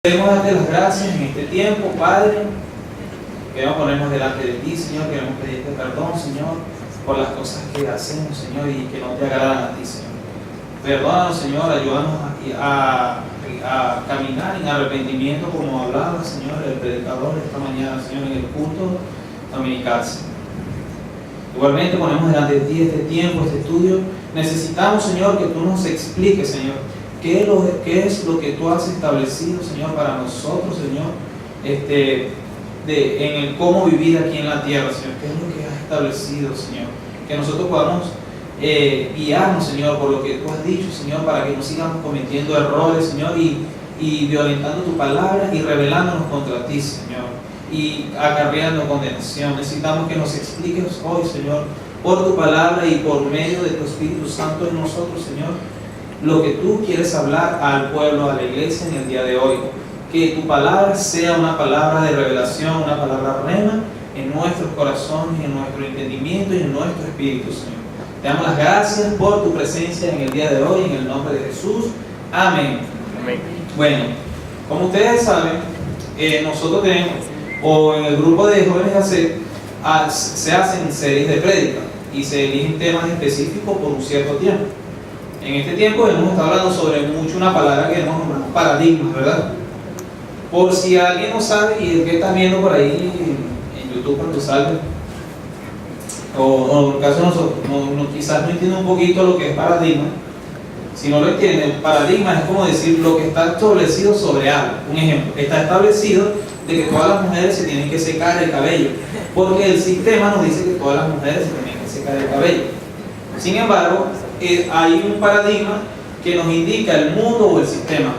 Queremos darte las gracias en este tiempo, Padre. Queremos ponernos delante de ti, Señor. Queremos pedirte perdón, Señor, por las cosas que hacemos, Señor, y que no te agradan a ti, Señor. Perdónanos, Señor, ayúdanos a caminar en arrepentimiento, como hablaba, Señor, el predicador esta mañana, Señor, en el culto dominical, Señor. Igualmente ponemos delante de ti este tiempo, este estudio. Necesitamos, Señor, que tú nos expliques, Señor, ¿qué es lo que tú has establecido, Señor, para nosotros, Señor? En el cómo vivir aquí en la tierra, Señor. ¿Qué es lo que has establecido, Señor? Que nosotros podamos guiarnos, Señor, por lo que tú has dicho, Señor, para que no sigamos cometiendo errores, Señor, y violentando tu palabra y rebelándonos contra ti, Señor, y acarreando condenación. Necesitamos que nos expliques hoy, Señor, por tu palabra y por medio de tu Espíritu Santo en nosotros, Señor, lo que tú quieres hablar al pueblo, a la iglesia en el día de hoy. Que tu palabra sea una palabra de revelación, una palabra rema en nuestros corazones, en nuestro entendimiento y en nuestro espíritu, Señor. Te damos las gracias por tu presencia en el día de hoy, en el nombre de Jesús. Amén. Amén. Bueno, como ustedes saben, nosotros tenemos, o en el grupo de jóvenes se hacen series de prédicas y se eligen temas específicos por un cierto tiempo. En este tiempo hemos estado hablando sobre una palabra que hemos nombrado paradigmas, ¿verdad? Por si alguien no sabe y el que está viendo por ahí en YouTube cuando salga, o en el caso de nosotros, quizás no entiende un poquito lo que es paradigma. Si no lo entiende, paradigma es como decir lo que está establecido sobre algo. Un ejemplo, está establecido de que todas las mujeres se tienen que secar el cabello, porque el sistema nos dice que todas las mujeres se tienen que secar el cabello. Sin embargo, hay un paradigma que nos indica el mundo o el sistema,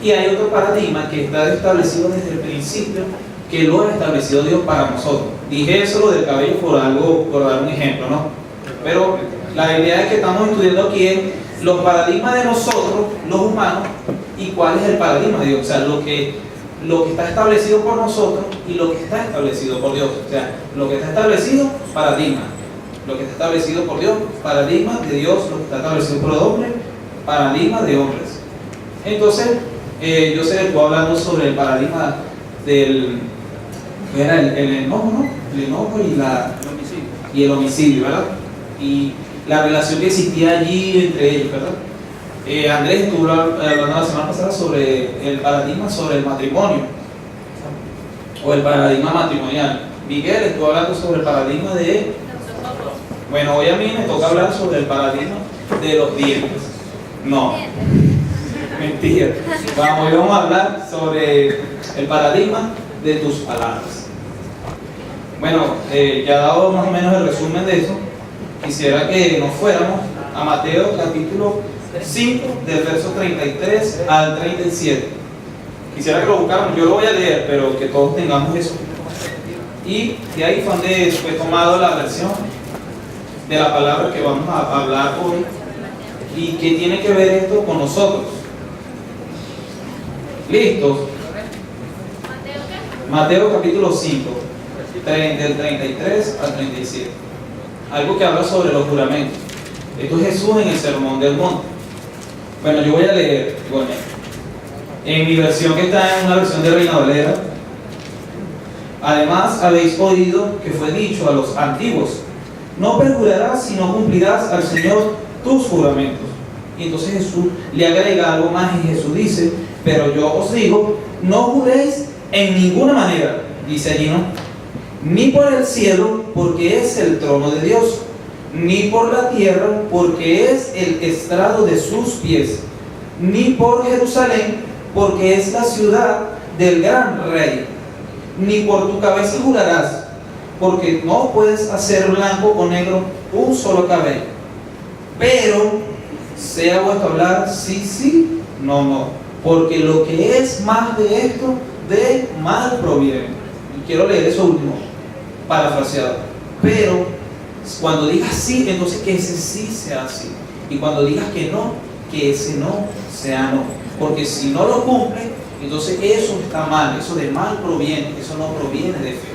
y hay otro paradigma que está establecido desde el principio, que lo ha establecido Dios para nosotros. Dije eso lo del cabello por dar un ejemplo, ¿no? Pero la idea es que estamos estudiando aquí es los paradigmas de nosotros, los humanos, y cuál es el paradigma de Dios. O sea, lo que está establecido por nosotros y lo que está establecido por Dios. O sea, lo que está establecido, paradigma. Lo que está establecido por Dios, paradigma de Dios. Lo que está establecido por el hombre, paradigma de hombres. Entonces, yo sé que estuve hablando sobre el paradigma del el enojo, ¿no? El enojo y el homicidio, ¿verdad? Y la relación que existía allí entre ellos, ¿verdad? Andrés estuvo hablando la semana pasada sobre el paradigma sobre el matrimonio o el paradigma matrimonial. Miguel estuvo hablando sobre el paradigma de... Bueno, hoy a mí me toca hablar sobre el paradigma de los dientes. No, mentira. Hoy vamos a hablar sobre el paradigma de tus palabras. Bueno, ya dado más o menos el resumen de eso, quisiera que nos fuéramos a Mateo capítulo 5, del verso 33 al 37. Quisiera que lo buscáramos, yo lo voy a leer, pero que todos tengamos eso. Y de ahí fue donde fue tomado la versión de la palabra que vamos a hablar hoy. ¿Y qué tiene que ver esto con nosotros? ¿Listos? Mateo capítulo 5, del 33 al 37. Algo que habla sobre los juramentos. Esto es Jesús en el Sermón del Monte. Bueno, yo voy a leer igualmente. En mi versión, que está en una versión de Reina Valera. Además, habéis oído que fue dicho a los antiguos: no perjurarás, sino cumplirás al Señor tus juramentos. Y entonces Jesús le agrega algo más y Jesús dice: pero yo os digo, no juréis en ninguna manera, dice allí, ¿no? Ni por el cielo, porque es el trono de Dios, ni por la tierra, porque es el estrado de sus pies, ni por Jerusalén, porque es la ciudad del gran rey, ni por tu cabeza jurarás, porque no puedes hacer blanco o negro un solo cabello. Pero sea vuestro hablar sí, sí, no, no, porque lo que es más de esto, de mal proviene. Y quiero leer eso último, parafraseado. Pero cuando digas sí, entonces que ese sí sea sí. Y cuando digas que no, que ese no sea no. Porque si no lo cumple, entonces eso está mal, eso de mal proviene, eso no proviene de fe.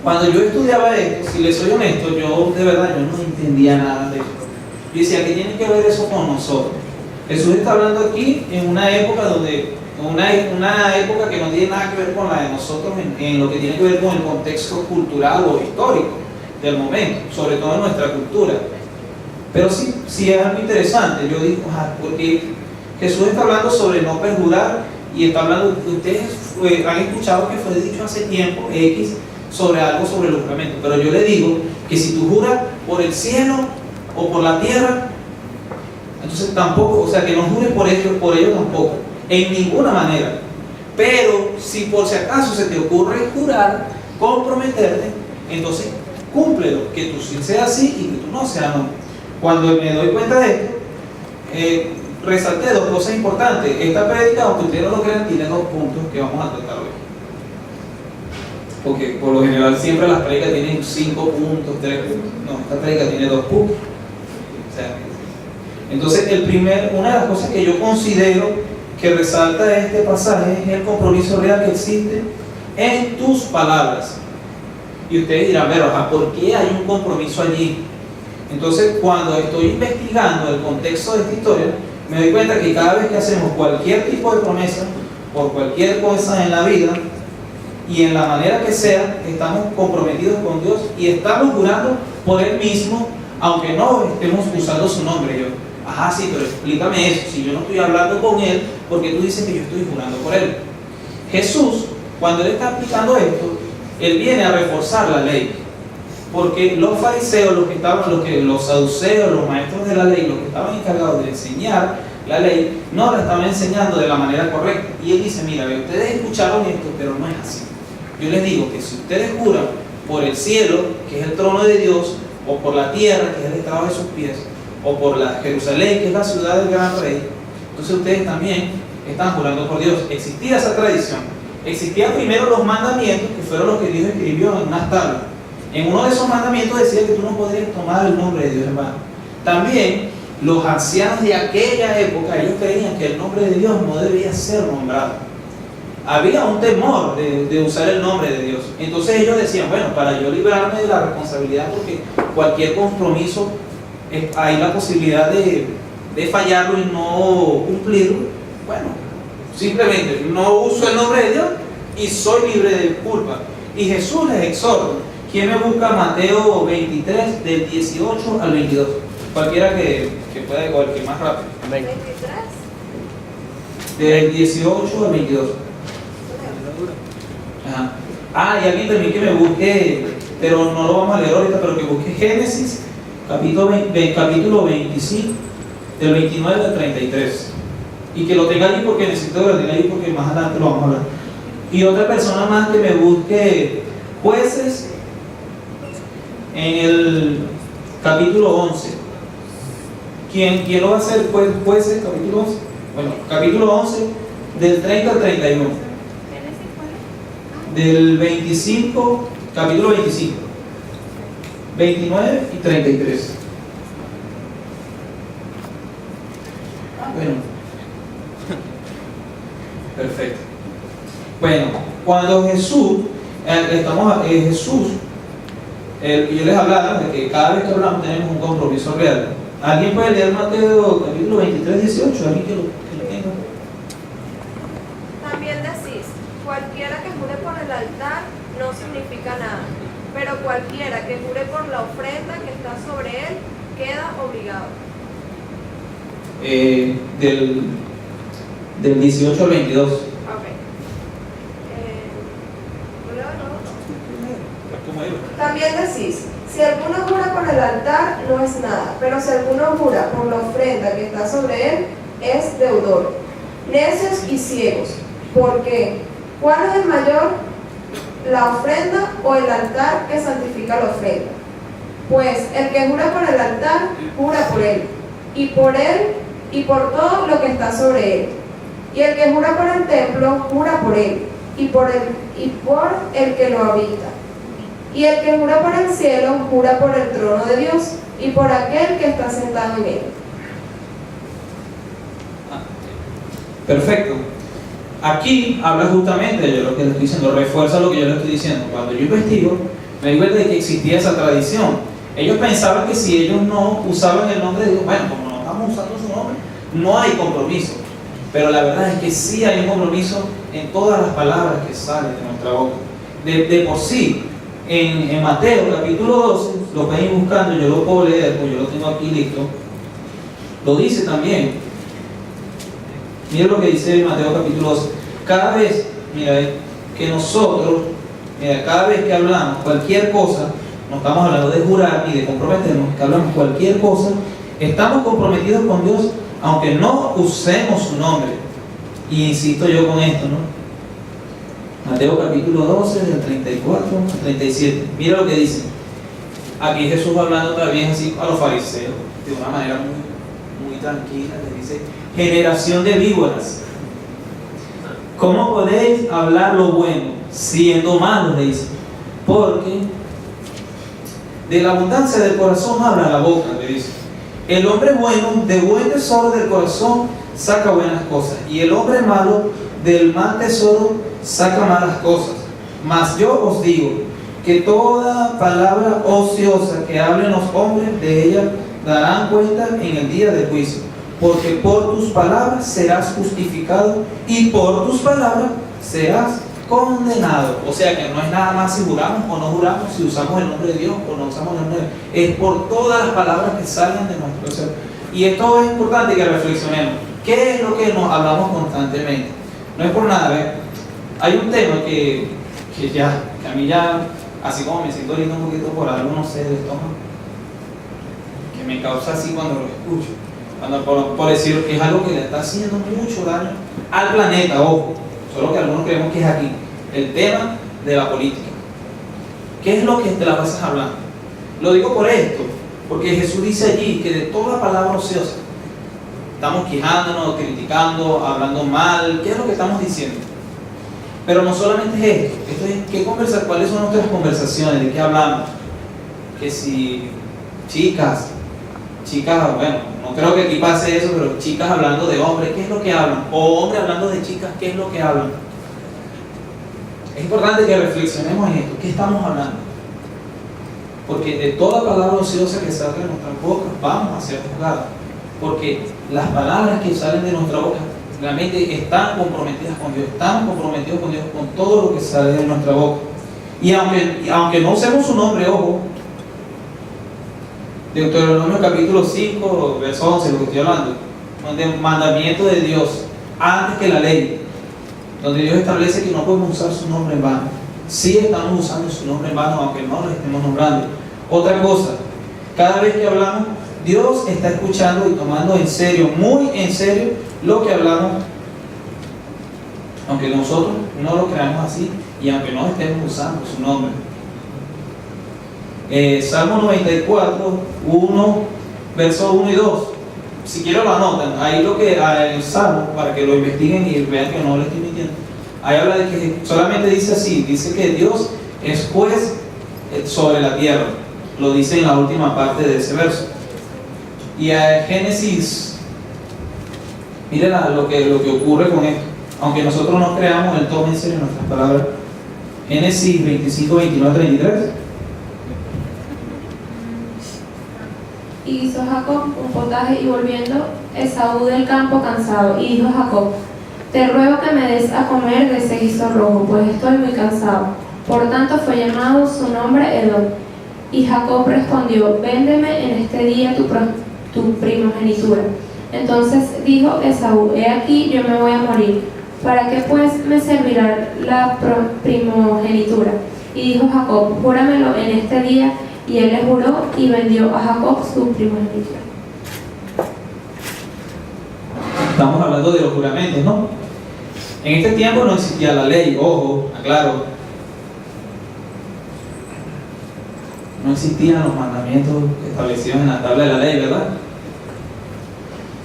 Cuando yo estudiaba esto, si les soy honesto, yo de verdad no entendía nada de esto. Yo decía, ¿qué tiene que ver eso con nosotros? Jesús está hablando aquí en una época donde una época que no tiene nada que ver con la de nosotros en lo que tiene que ver con el contexto cultural o histórico del momento, sobre todo en nuestra cultura. Pero sí es algo interesante. Yo digo, porque Jesús está hablando sobre no perjurar y está hablando, ustedes han escuchado que fue dicho hace tiempo X sobre algo sobre el juramento, pero yo le digo que si tú juras por el cielo o por la tierra, entonces tampoco, o sea, que no jures por ello tampoco, en ninguna manera. Pero si por si acaso se te ocurre jurar, comprometerte, entonces cúmplelo, que tú sí seas sí y que tú no seas no. Cuando me doy cuenta de esto, resalté dos cosas importantes. Esta prédica, aunque ustedes no lo crean, tiene 2 puntos que vamos a tratar hoy. Porque por lo general siempre las prédicas tienen 5 puntos, 3 puntos. No, esta prédica tiene 2 puntos. O sea, entonces, una de las cosas que yo considero que resalta de este pasaje es el compromiso real que existe en tus palabras. Y ustedes dirán, pero ¿por qué hay un compromiso allí? Entonces, cuando estoy investigando el contexto de esta historia, me doy cuenta que cada vez que hacemos cualquier tipo de promesa, por cualquier cosa en la vida, y en la manera que sea, estamos comprometidos con Dios y estamos jurando por Él mismo, aunque no estemos usando su nombre. Yo, sí, pero explícame eso, si yo no estoy hablando con Él, porque tú dices que yo estoy jurando por Él. Jesús, cuando Él está aplicando esto, Él viene a reforzar la ley, porque los fariseos, los saduceos, los maestros de la ley, los que estaban encargados de enseñar la ley, no la estaban enseñando de la manera correcta. Y Él dice, mira, ustedes escucharon esto, pero no es así. Yo les digo que si ustedes juran por el cielo, que es el trono de Dios, o por la tierra, que es el estrado de sus pies, o por la Jerusalén, que es la ciudad del gran rey, entonces ustedes también están jurando por Dios. Existía esa tradición. Existían primero los mandamientos, que fueron los que Dios escribió en unas tablas. En uno de esos mandamientos decía que tú no podrías tomar el nombre de Dios en vano. También los ancianos de aquella época, ellos creían que el nombre de Dios no debía ser nombrado. Había un temor de usar el nombre de Dios. Entonces ellos decían, bueno, para yo librarme de la responsabilidad, porque cualquier compromiso hay la posibilidad de fallarlo y no cumplirlo, bueno, simplemente no uso el nombre de Dios y soy libre de culpa. Y Jesús les exhorta. ¿Quién me busca? Mateo 23, del 18 al 22. Cualquiera que pueda, o el que más rápido. 23. Del 18 al 22. Ajá. Y alguien también que me busque, pero no lo vamos a leer ahorita, pero que busque Génesis, capítulo 25, del 29 al 33. Y que lo tenga allí porque necesito que lo tenga allí porque más adelante lo vamos a hablar. Y otra persona más que me busque Jueces, en el capítulo 11. ¿Quién lo va a hacer? Jueces, capítulo 11. Bueno, capítulo 11, del 30 al 31. Del 25, capítulo 25, 29 y 33. Bueno, perfecto. Bueno, cuando Jesús, yo les hablaba de que cada vez que hablamos tenemos un compromiso real. ¿Alguien puede leer Mateo capítulo 23, 18? ¿Alguien que lo tenga? También decís, cualquiera que jure por el altar no significa nada, pero cualquiera que jure por la ofrenda que está sobre él queda obligado. Del 18 al 22. Ok. También decís, si alguno jura por el altar no es nada, pero si alguno jura por la ofrenda que está sobre él es deudor. Necios y ciegos, porque ¿cuál es el mayor, la ofrenda o el altar que santifica la ofrenda? Pues el que jura por el altar, jura por él y por todo lo que está sobre él. Y el que jura por el templo, jura por él y por el que lo habita. Y el que jura por el cielo, jura por el trono de Dios y por aquel que está sentado en él. Perfecto. Aquí habla justamente de lo que le estoy diciendo, refuerza lo que yo le estoy diciendo. Cuando yo investigo, me di cuenta de que existía esa tradición. Ellos pensaban que si ellos no usaban el nombre de Dios, bueno, como no estamos usando su nombre, no hay compromiso. pero la verdad es que sí hay un compromiso en todas las palabras que salen de nuestra boca. De por sí, en Mateo capítulo 12, lo pueden ir buscando, yo lo puedo leer, pues yo lo tengo aquí listo, lo dice también. Mira lo que dice en Mateo capítulo 12. Cada vez, mira, que nosotros, mira, cada vez que hablamos cualquier cosa, no estamos hablando de jurar ni de comprometernos, que hablamos cualquier cosa, estamos comprometidos con Dios, aunque no usemos su nombre. Y insisto yo con esto, ¿no? Mateo capítulo 12, del 34 al 37. Mira lo que dice. Aquí Jesús va hablando también así a los fariseos, de una manera muy tranquila. Les dice: generación de víboras, ¿cómo podéis hablar lo bueno siendo malos? Le dice, porque de la abundancia del corazón habla la boca, le dice. El hombre bueno de buen tesoro del corazón saca buenas cosas, y el hombre malo del mal tesoro saca malas cosas. Mas yo os digo que toda palabra ociosa que hablen los hombres, de ella darán cuenta en el día del juicio. Porque por tus palabras serás justificado y por tus palabras serás condenado. O sea que no es nada más si juramos o no juramos, si usamos el nombre de Dios o no usamos el nombre de Dios. Es por todas las palabras que salgan de nuestro ser. Y esto es importante que reflexionemos. ¿Qué es lo que nos hablamos constantemente? No es por nada, ¿ves? Hay un tema que a mí ya, así como me siento ahorita un poquito por algo, no sé, del estómago, que me causa así cuando lo escucho. Por decir que es algo que le está haciendo mucho daño al planeta, ojo, solo que algunos creemos que es aquí, el tema de la política. ¿Qué es lo que te la pasas hablando? Lo digo por esto, porque Jesús dice allí que de toda palabra ociosa estamos quejándonos, criticando, hablando mal. ¿Qué es lo que estamos diciendo? Pero no solamente es esto es ¿qué conversar? ¿Cuáles son nuestras conversaciones? ¿De qué hablamos? Que si chicas, bueno, no creo que aquí pase eso, pero chicas hablando de hombres, ¿qué es lo que hablan? O hombres hablando de chicas, ¿qué es lo que hablan? Es importante que reflexionemos en esto. ¿Qué estamos hablando? Porque de toda palabra ociosa que salga de nuestras bocas vamos a ser juzgados. Porque las palabras que salen de nuestra boca realmente están comprometidas con Dios. Estamos comprometidos con Dios con todo lo que sale de nuestra boca. Y aunque no usemos su nombre, ojo, Deuteronomio capítulo 5, verso 11, lo que estoy hablando, donde el mandamiento de Dios, antes que la ley, donde Dios establece que no podemos usar su nombre en vano. Sí estamos usando su nombre en vano, aunque no lo estemos nombrando. Otra cosa, cada vez que hablamos, Dios está escuchando y tomando en serio, muy en serio, lo que hablamos, aunque nosotros no lo creamos así y aunque no estemos usando su nombre. Salmo 94, 1, versos 1 y 2. Si quiero lo anotan. Ahí lo que el Salmo, para que lo investiguen y vean que no le estoy mintiendo. Ahí habla de que solamente dice así, dice que Dios es juez sobre la tierra. Lo dice en la última parte de ese verso. Y a Génesis, miren lo que ocurre con esto. Aunque nosotros no creamos, Él toma en serio nuestras palabras. Génesis 25, 29, 33. Y hizo Jacob un potaje, y volviendo Esaú del campo cansado, y dijo Jacob: te ruego que me des a comer de ese guiso rojo, pues estoy muy cansado. Por tanto fue llamado su nombre Edom. Y Jacob respondió: véndeme en este día tu primogenitura. Entonces dijo Esaú: he aquí, yo me voy a morir. ¿Para qué pues me servirá la primogenitura? Y dijo Jacob: júramelo en este día. Y él le juró y vendió a Jacob su primogenitura. Estamos hablando de los juramentos, ¿no? En este tiempo no existía la ley, ojo, aclaro. No existían los mandamientos establecidos en la tabla de la ley, ¿verdad?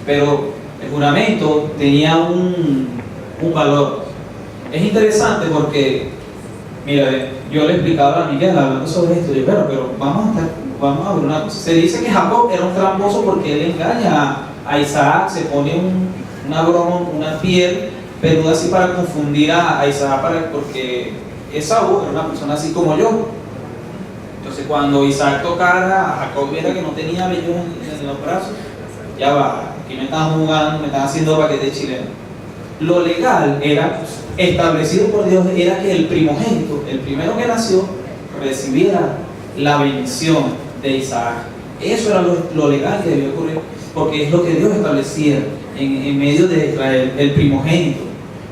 Pero el juramento tenía un valor. Es interesante porque, mira, yo le explicaba a Miguel hablando sobre esto, pero vamos a ver una cosa. Se dice que Jacob era un tramposo porque él engaña a Isaac, se pone una piel peluda así para confundir a Isaac, porque Esaú era una persona así como yo. Entonces cuando Isaac tocara a Jacob, viera que no tenía vello en los brazos, ya va, aquí me están jugando, me están haciendo paquete chileno. lo legal era establecido por Dios, era que el primogénito, el primero que nació, recibiera la bendición de Isaac. Eso era lo legal que debía ocurrir, porque es lo que Dios establecía en medio de Israel, el primogénito.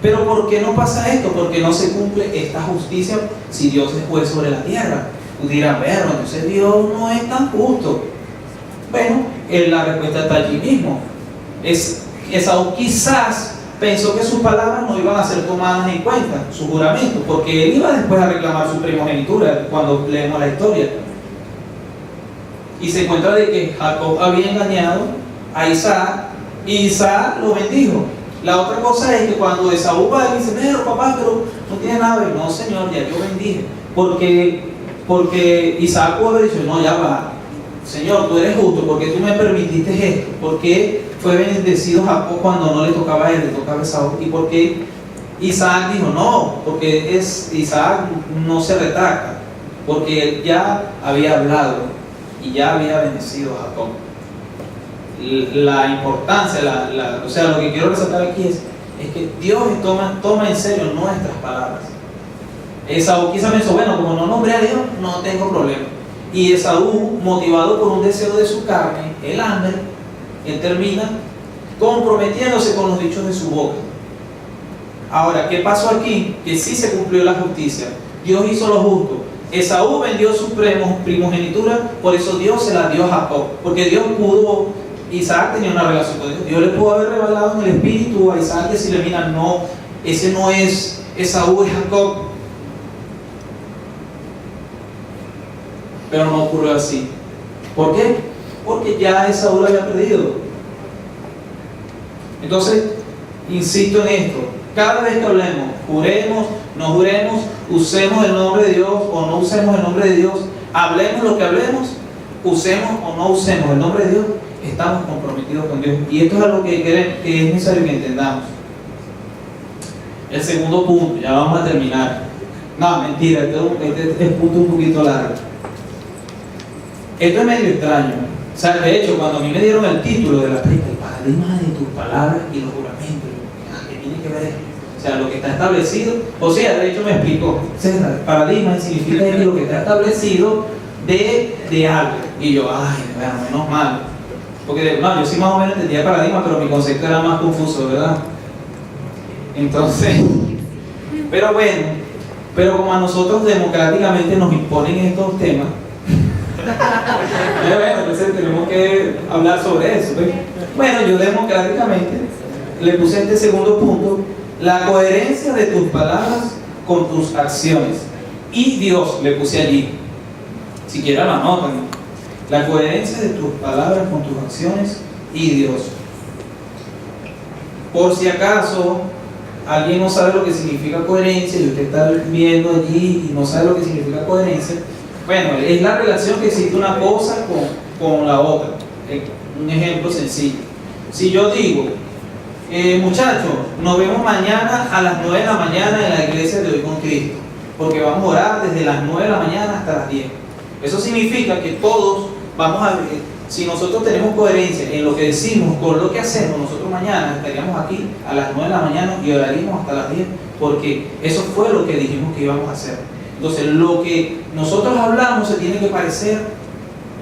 Pero ¿por qué no pasa esto? Porque no se cumple esta justicia si Dios es juez sobre la tierra. Tú dirás, pero entonces Dios no es tan justo. Bueno, la respuesta está allí mismo. Esaú quizás pensó que sus palabras no iban a ser tomadas en cuenta, su juramento, porque él iba después a reclamar su primogenitura cuando leemos la historia. Y se encuentra de que Jacob había engañado a Isaac y Isaac lo bendijo. La otra cosa es que cuando Esaú va y dice, pero papá, pero no tiene nada, y no señor, ya yo bendije, porque Isaac pudo haber dicho, no, ya va, Señor, tú eres justo, porque tú me permitiste esto, porque fue bendecido Jacob cuando no le tocaba a él, le tocaba a Esaú, y porque Isaac dijo, no, porque Isaac no se retracta, porque él ya había hablado y ya había bendecido a Jacob. La importancia, o sea, lo que quiero resaltar aquí es que Dios toma en serio nuestras palabras. Esaú quizá pensó, bueno, como no nombré a Dios, no tengo problema. Y Esaú, motivado por un deseo de su carne, el hambre, él termina comprometiéndose con los dichos de su boca. Ahora, ¿qué pasó aquí? Que sí se cumplió la justicia. Dios hizo lo justo. Esaú vendió su primogenitura, por eso Dios se la dio a Jacob, porque Isaac tenía una relación con Dios. Dios le pudo haber revelado en el espíritu a Isaac, decirle, mira, no, ese no es Esaú, es Jacob. Pero no ocurrió así. ¿Por qué? Porque ya Esaú lo había perdido. Entonces, insisto en esto, cada vez que hablemos, juremos, no juremos, usemos el nombre de Dios o no usemos el nombre de Dios, hablemos lo que hablemos, usemos o no usemos el nombre de Dios, estamos comprometidos con Dios. Y esto es algo que es necesario que entendamos. El segundo punto, ya vamos a terminar. No, mentira, este es punto un poquito largo. Esto es medio extraño. O sea, de hecho, cuando a mí me dieron el título de la predica, el paradigma de tus palabras y los juramentos, ¿qué tiene que ver esto? O sea, lo que está establecido, o sea, de hecho me explicó, César, paradigma significa lo que está establecido de algo. Y yo, ay, bueno, menos mal. Porque, no, yo sí más o menos entendía paradigma, pero mi concepto era más confuso, ¿verdad? Entonces, pero bueno, pero como a nosotros democráticamente nos imponen estos temas, bueno, entonces tenemos que hablar sobre eso, ¿ves? Bueno, yo democráticamente le puse este segundo punto, la coherencia de tus palabras con tus acciones. Y Dios le puse allí, si quieren la anotan, la coherencia de tus palabras con tus acciones y Dios. Por si acaso alguien no sabe lo que significa coherencia y usted está viendo allí y no sabe lo que significa coherencia, bueno, es la relación que existe una cosa con la otra. Un ejemplo sencillo. Si yo digo, muchachos, nos vemos mañana a las 9 de la mañana en la iglesia de Hoy con Cristo, porque vamos a orar desde las 9 de la mañana hasta las 10. Eso significa que todos vamos a ver, si nosotros tenemos coherencia en lo que decimos con lo que hacemos, nosotros mañana estaríamos aquí a las 9 de la mañana y oraríamos hasta las 10, porque eso fue lo que dijimos que íbamos a hacer. Entonces, lo que nosotros hablamos se tiene que parecer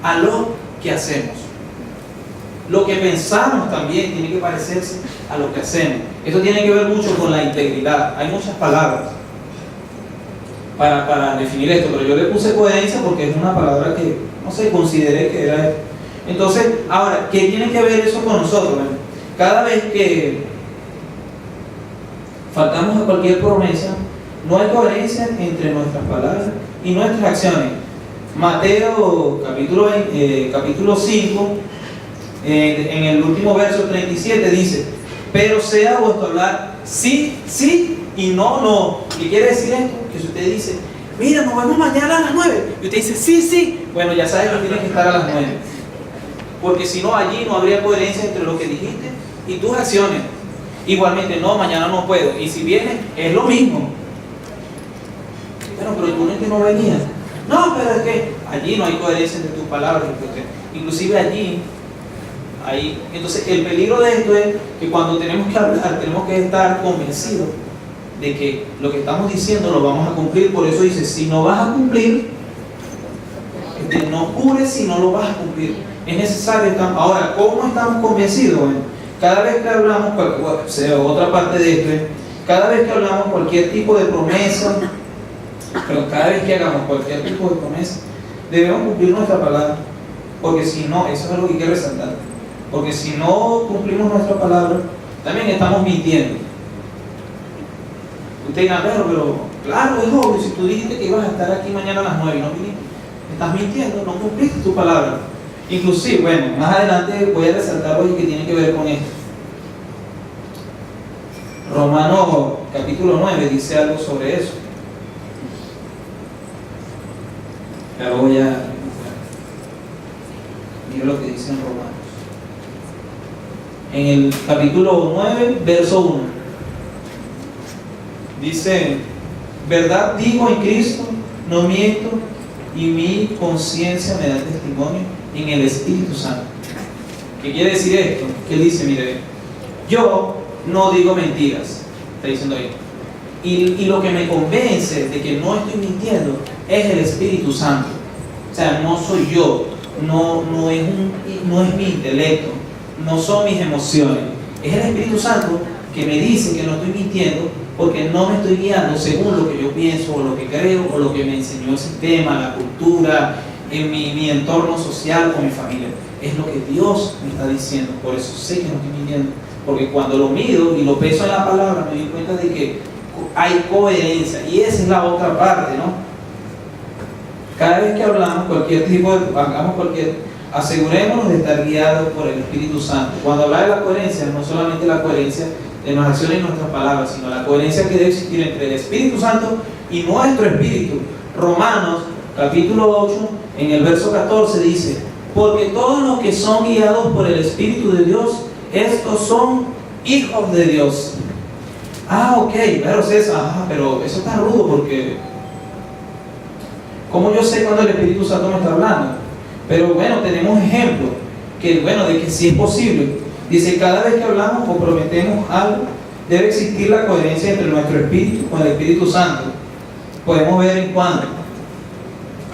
a lo que hacemos. Lo que pensamos también tiene que parecerse a lo que hacemos. Esto tiene que ver mucho con la integridad. Hay muchas palabras para definir esto, pero yo le puse coherencia porque es una palabra que, no sé, consideré que era esto. Entonces, ahora, ¿qué tiene que ver eso con nosotros? Bueno, cada vez que faltamos a cualquier promesa, no hay coherencia entre nuestras palabras y nuestras acciones. Mateo capítulo 5, en el último verso 37 dice, pero sea vuestro hablar sí, sí y no, no. ¿Qué quiere decir esto? Que si usted dice, mira, nos vemos mañana a las 9, y usted dice, sí, sí, bueno, ya sabes que tienes que estar a las 9. Porque si no, allí no habría coherencia entre lo que dijiste y tus acciones. Igualmente, no, mañana no puedo. Y si vienes, es lo mismo. Bueno, pero tú no es que no venías. No, pero es que allí no hay coherencia entre tus palabras. Inclusive allí ahí. Entonces el peligro de esto es que cuando tenemos que hablar, tenemos que estar convencidos de que lo que estamos diciendo lo vamos a cumplir. Por eso dice, si no vas a cumplir, no jures si no lo vas a cumplir. Es necesario. Ahora, ¿cómo estamos convencidos? Bueno, cada vez que hablamos, o sea, otra parte de esto, cada vez que hablamos cualquier tipo de promesa, pero cada vez que hagamos cualquier tipo de promesa, debemos cumplir nuestra palabra. Porque si no, eso es algo que hay que resaltar. Porque si no cumplimos nuestra palabra, también estamos mintiendo. Usted dirá, pero claro, es obvio, si tú dijiste que ibas a estar aquí mañana a las 9 y no viniste, estás mintiendo, no cumpliste tu palabra. Inclusive, bueno, más adelante voy a resaltar hoy que tiene que ver con esto. Romanos capítulo 9 dice algo sobre eso. Pero voy a... Mira lo que dice en Romanos. En el capítulo 9, verso 1. Dice, verdad digo en Cristo, no miento, y mi conciencia me da testimonio en el Espíritu Santo. ¿Qué quiere decir esto? Que él dice, mire, yo no digo mentiras, está diciendo ahí. Y lo que me convence de que no estoy mintiendo es el Espíritu Santo. O sea, no soy yo, no es mi intelecto, no son mis emociones. Es el Espíritu Santo que me dice que no estoy mintiendo, porque no me estoy guiando según lo que yo pienso o lo que creo o lo que me enseñó el sistema, la cultura, en mi entorno social o mi familia. Es lo que Dios me está diciendo. Por eso sé que no estoy mintiendo, porque cuando lo mido y lo peso en la palabra me doy cuenta de que hay coherencia. Y esa es la otra parte, ¿no? Cada vez que hablamos asegurémonos de estar guiados por el Espíritu Santo. Cuando habla de la coherencia, no solamente la coherencia de nuestras acciones y nuestras palabras, sino la coherencia que debe existir entre el Espíritu Santo y nuestro espíritu. Romanos capítulo 8, en el verso 14 dice, porque todos los que son guiados por el Espíritu de Dios, estos son hijos de Dios. Ok, pero César, pero eso está rudo porque ¿cómo yo sé cuando el Espíritu Santo me está hablando? Pero bueno, tenemos ejemplos de que sí es posible. Dice, cada vez que hablamos o prometemos algo, debe existir la coherencia entre nuestro espíritu con el Espíritu Santo. Podemos ver en Juan.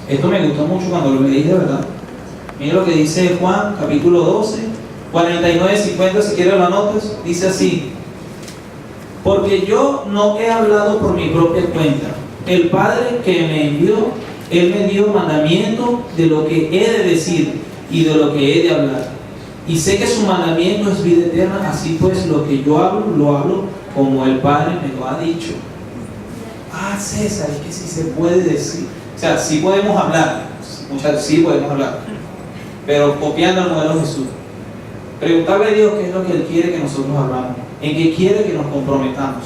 Esto me gustó mucho cuando lo leí de verdad. Miren lo que dice Juan, capítulo 12, 49, 50, si quieres lo anotas. Dice así, porque yo no he hablado por mi propia cuenta. El Padre que me envió, Él me dio mandamiento de lo que he de decir y de lo que he de hablar. Y sé que su mandamiento es vida eterna, así pues lo que yo hablo, lo hablo como el Padre me lo ha dicho. César, es que sí se puede decir. O sea, sí podemos hablar, sí podemos hablar, pero copiando el modelo de Jesús. Preguntarle a Dios qué es lo que Él quiere que nosotros hablamos, en qué quiere que nos comprometamos.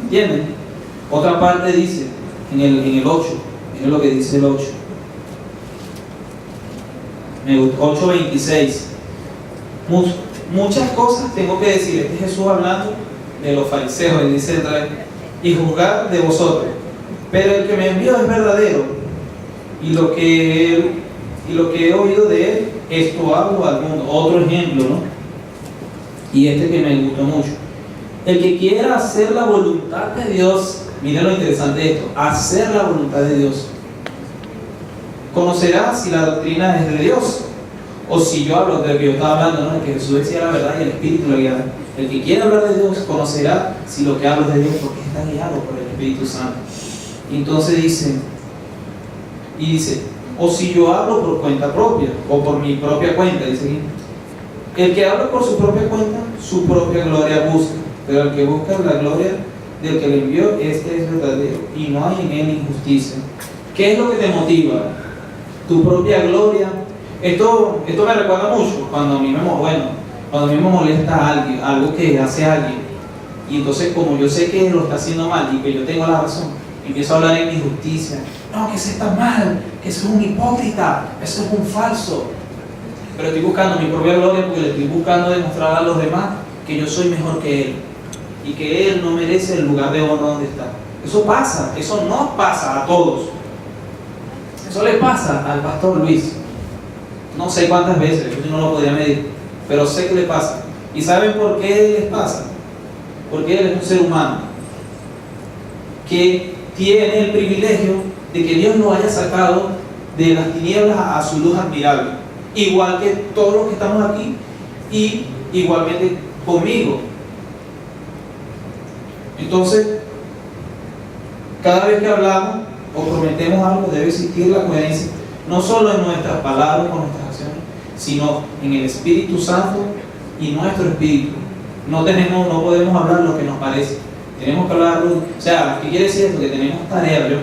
¿Entienden? Otra parte dice, en el 8, miren lo que dice el 8. 8:26. Muchas cosas tengo que decir. Este es Jesús hablando de los fariseos, y dice y juzgar de vosotros. Pero el que me envió es verdadero, y lo que he oído de él, esto hago al mundo. Otro ejemplo, ¿no? Y este que me gustó mucho. El que quiera hacer la voluntad de Dios, miren lo interesante de esto, hacer la voluntad de Dios, conocerá si la doctrina es de Dios o si yo hablo de lo que yo estaba hablando, ¿no? De que Jesús decía la verdad y el Espíritu lo guiará. El que quiera hablar de Dios conocerá si lo que hablo es de Dios, porque está guiado por el Espíritu Santo. Y entonces dice, o si yo hablo por cuenta propia o por mi propia cuenta, dice aquí. El que habla por su propia cuenta, su propia gloria busca, pero el que busca la gloria del que le envió, este es verdadero y no hay en él injusticia. ¿Qué es lo que te motiva? Tu propia gloria. Esto me recuerda mucho cuando a mí me molesta a alguien, algo que hace alguien, y entonces como yo sé que lo está haciendo mal y que yo tengo la razón, empiezo a hablar en injusticia. No, que eso está mal, que eso es un hipócrita, eso es un falso. Pero estoy buscando mi propia gloria porque le estoy buscando demostrar a los demás que yo soy mejor que él y que él no merece el lugar de honra donde está. Eso pasa, eso no pasa a todos. Eso le pasa al pastor Luis. no sé cuántas veces, yo no lo podía medir, pero sé que le pasa. ¿Y saben por qué les pasa? Porque él es un ser humano que tiene el privilegio de que Dios lo haya sacado de las tinieblas a su luz admirable, igual que todos los que estamos aquí y igualmente conmigo. Entonces, cada vez que hablamos o prometemos algo, debe existir la coherencia, no solo en nuestras palabras o nuestras acciones, sino en el Espíritu Santo y nuestro espíritu. No podemos hablar lo que nos parece, tenemos que hablar, o sea, ¿qué quiere decir esto? Que tenemos tarea, ¿yo?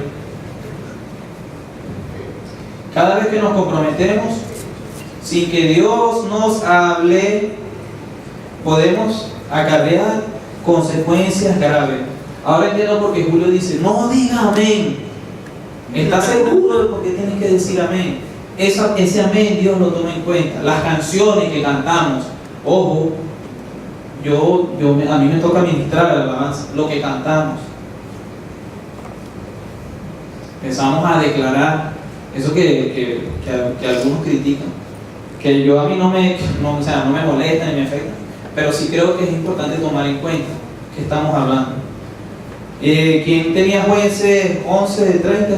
Cada vez que nos comprometemos, sin que Dios nos hable, podemos acarrear consecuencias graves. Ahora entiendo por qué Julio dice, no diga amén. ¿Estás seguro de por qué tienes que decir amén? Ese amén Dios lo toma en cuenta. Las canciones que cantamos, ojo, a mí me toca ministrar la alabanza, lo que cantamos. Empezamos a declarar eso que algunos critican, que a mí no me molesta ni me afecta, pero sí creo que es importante tomar en cuenta que estamos hablando. ¿Quién tenía Jueces 11 de 30?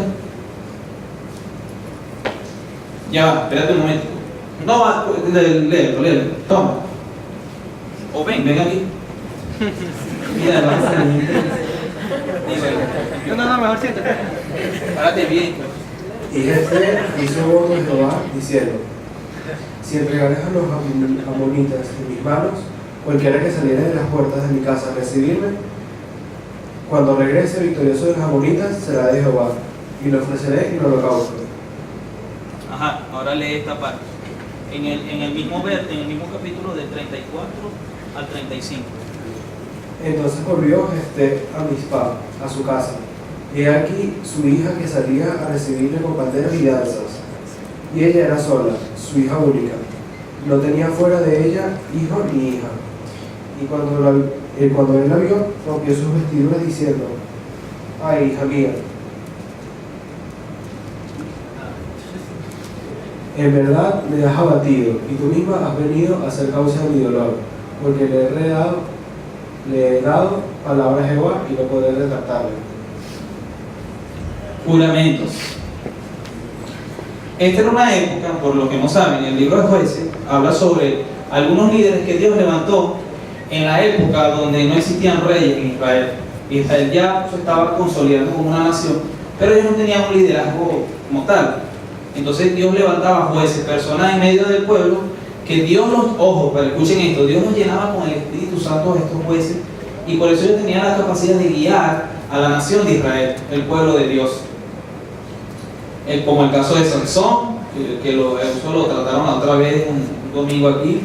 Ya va, espérate un momento. No va, léelo, toma. O ven aquí. Mira, vamos a No, mejor siéntate. párate bien. Y Jefté hizo voto a Jehová, diciendo: si entregares a los amonitas en mis manos, cualquiera que saliera de las puertas de mi casa a recibirme, cuando regrese victorioso de los amonitas, será de Jehová, y lo ofreceré en holocausto. Ajá, ahora lee esta parte. En el mismo capítulo del 34 al 35. Entonces volvió Jefté a Mizpah, a su casa. Y he aquí su hija que salía a recibirle con panderos y danzas. Y ella era sola, su hija única. No tenía fuera de ella hijo ni hija. Y cuando él la vio, rompió sus vestiduras diciendo: ay, hija mía, en verdad me has abatido, y tú misma has venido a ser causa de mi dolor, porque le he dado palabra a Jehová y no podré retractarle. Juramentos. Esta era una época, por lo que no saben, el libro de Jueces habla sobre algunos líderes que Dios levantó en la época donde no existían reyes en Israel. Israel ya se estaba consolidando como una nación, pero ellos no tenían un liderazgo como tal. Entonces Dios levantaba jueces, personas en medio del pueblo, que Dios pero escuchen esto, Dios los llenaba con el Espíritu Santo a estos jueces, y por eso ellos tenían la capacidad de guiar a la nación de Israel, el pueblo de Dios. Como el caso de Sansón, que eso lo trataron la otra vez un domingo aquí.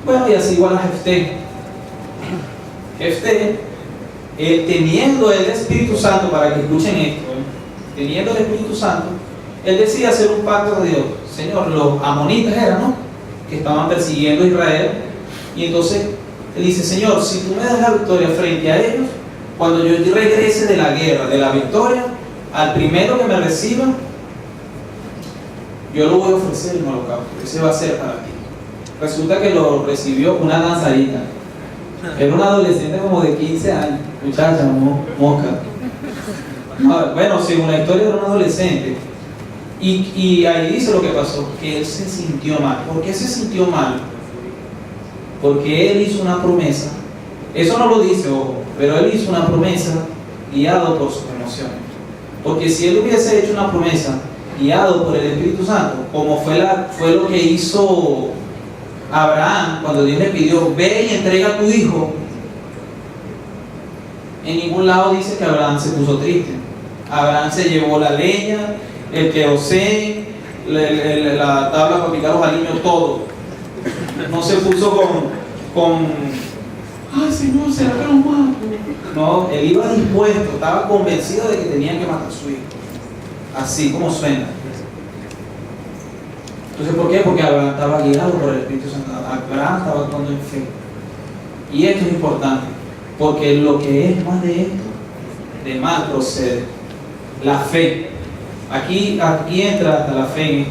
Bueno, y así igual a Jefté. Jefté, teniendo el Espíritu Santo, para que escuchen esto, teniendo el Espíritu Santo, él decide hacer un pacto con Dios. Señor, los amonitas eran, ¿no?, que estaban persiguiendo a Israel, y entonces él dice: Señor, si tú me das la victoria frente a ellos, cuando yo regrese de la guerra, de la victoria, al primero que me reciba, yo lo voy a ofrecer en holocausto. Ese va a ser para ti. Resulta que lo recibió una danzarita. Era una adolescente como de 15 años, muchacha, mosca. Bueno, según la historia, era una adolescente. Y ahí dice lo que pasó, que él se sintió mal. ¿Por qué se sintió mal? Porque él hizo una promesa. Eso no lo dice, ojo, pero él hizo una promesa guiado por sus emociones. Porque si él hubiese hecho una promesa guiado por el Espíritu Santo, como fue lo que hizo Abraham cuando Dios le pidió: ve y entrega a tu hijo, en ningún lado dice que Abraham se puso triste. Abraham se llevó la leña, el querosén, la tabla para picar los aliños, todo. No se puso con ay, Señor, ¿será que nos mato? No, él iba dispuesto, estaba convencido de que tenían que matar a su hijo. Así como suena. Entonces, ¿por qué? Porque Abraham estaba guiado por el Espíritu Santo. Abraham estaba actuando en fe. Y esto es importante, porque lo que es más de esto, de mal procede. La fe. Aquí entra hasta la fe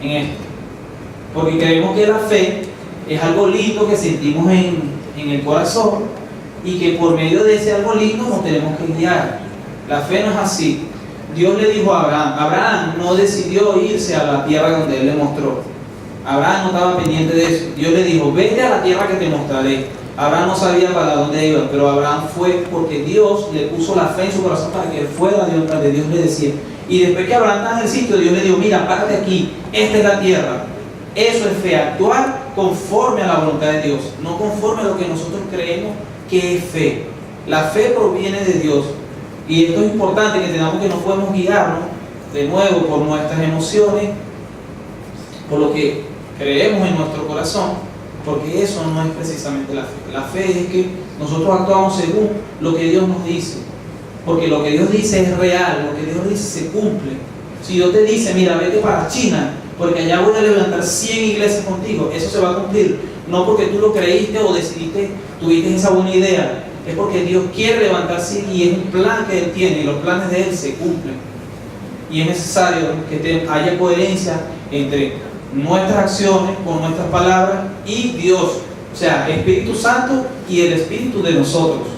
en esto. porque creemos que la fe es algo lindo que sentimos en el corazón y que por medio de ese algo lindo nos tenemos que guiar. La fe no es así. Dios le dijo a Abraham, Abraham no decidió irse a la tierra donde Él le mostró. Abraham no estaba pendiente de eso. Dios le dijo, vete a la tierra que te mostraré. Abraham no sabía para dónde iba, pero Abraham fue porque Dios le puso la fe en su corazón para que él fuera donde Dios le decía. Y después que Abraham estaba en el sitio, Dios le dijo, mira, párate aquí, esta es la tierra. Eso es fe, actuar conforme a la voluntad de Dios, no conforme a lo que nosotros creemos que es fe. La fe proviene de Dios. Y esto es importante, que entendamos que no podemos guiarnos de nuevo por nuestras emociones, por lo que creemos en nuestro corazón, porque eso no es precisamente la fe. La fe es que nosotros actuamos según lo que Dios nos dice, porque lo que Dios dice es real, lo que Dios dice se cumple. Si Dios te dice, mira, vete para China, porque allá voy a levantar 100 iglesias contigo, eso se va a cumplir, no porque tú lo creíste o decidiste, tuviste esa buena idea, es porque Dios quiere levantar 100 y es un plan que Él tiene, y los planes de Él se cumplen. Y es necesario que haya coherencia entre nuestras acciones con nuestras palabras y Dios, o sea, Espíritu Santo y el Espíritu de nosotros.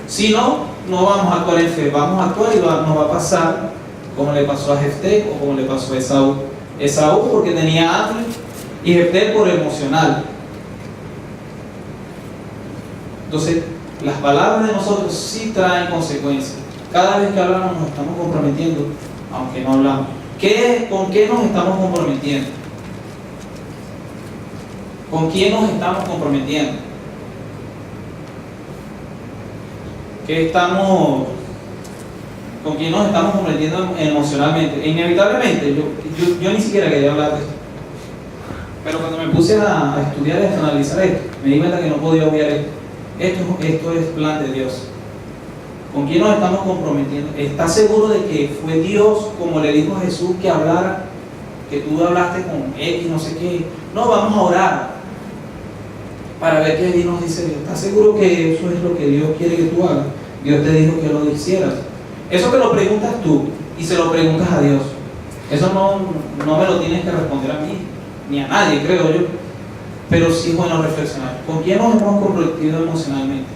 Si no, no vamos a actuar en fe, vamos a actuar y nos va a pasar como le pasó a Jefté o como le pasó a Esaú. Esaú porque tenía hambre y Jefté por emocional. Entonces, las palabras de nosotros sí traen consecuencias. Cada vez que hablamos nos estamos comprometiendo, aunque no hablamos. ¿Con qué nos estamos comprometiendo? ¿Con quién nos estamos comprometiendo? ¿Con quién nos estamos comprometiendo emocionalmente? Inevitablemente, yo ni siquiera quería hablar de esto. Pero cuando me puse a estudiar esto, a analizar esto, me di cuenta que no podía obviar esto. Esto es plan de Dios. ¿Con quién nos estamos comprometiendo? ¿Estás seguro de que fue Dios, como le dijo a Jesús, que hablara, que tú hablaste con X, no sé qué? No, vamos a orar para ver qué Dios nos dice. ¿Estás seguro que eso es lo que Dios quiere que tú hagas? Dios te dijo que lo hicieras. Eso te lo preguntas tú y se lo preguntas a Dios. Eso no me lo tienes que responder a mí, ni a nadie, creo yo. Pero sí es bueno reflexionar. ¿Con quién nos hemos comprometido emocionalmente?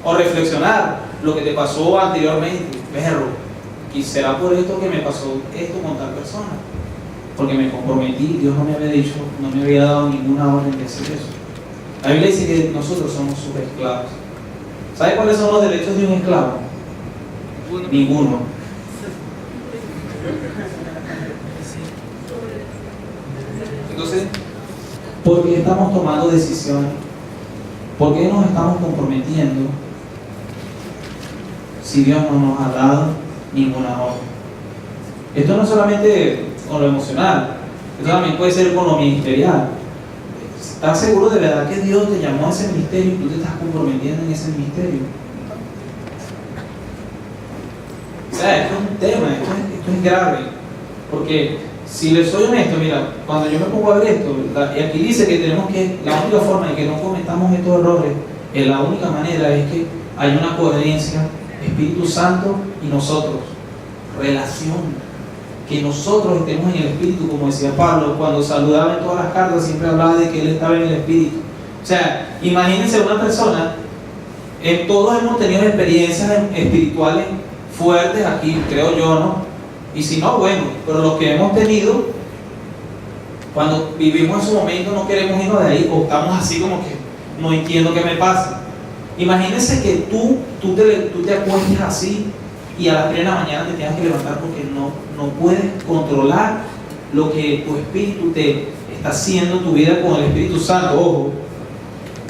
O reflexionar lo que te pasó anteriormente. Perro, y será por esto que me pasó esto con tal persona, porque me comprometí, Dios no me había dicho, no me había dado ninguna orden de hacer eso. La Biblia dice que nosotros somos sus esclavos. ¿Sabe cuáles son los derechos de un esclavo? Ninguno. Entonces, ¿por qué estamos tomando decisiones? ¿Por qué nos estamos comprometiendo si Dios no nos ha dado ninguna orden? Esto no es solamente con lo emocional, esto también puede ser con lo ministerial. ¿Estás seguro de verdad que Dios te llamó a ese ministerio y tú te estás comprometiendo en ese ministerio? O sea, esto es un tema, esto es grave, porque si les soy honesto, mira, cuando yo me pongo a ver esto, y aquí dice que tenemos que, la única forma de que no cometamos estos errores, la única manera es que haya una coherencia, Espíritu Santo y nosotros, relación, que nosotros estemos en el Espíritu, como decía Pablo, cuando saludaba en todas las cartas siempre hablaba de que él estaba en el Espíritu. O sea, imagínense una persona, todos hemos tenido experiencias espirituales fuertes aquí, creo yo, ¿no? Y si no, bueno, pero los que hemos tenido, cuando vivimos en su momento no queremos irnos de ahí, o estamos así como que no entiendo qué me pasa. Imagínense que tú te acuestes así y a las 3 de la mañana te tengas que levantar porque no puedes controlar lo que tu espíritu te está haciendo en tu vida con el Espíritu Santo, ojo.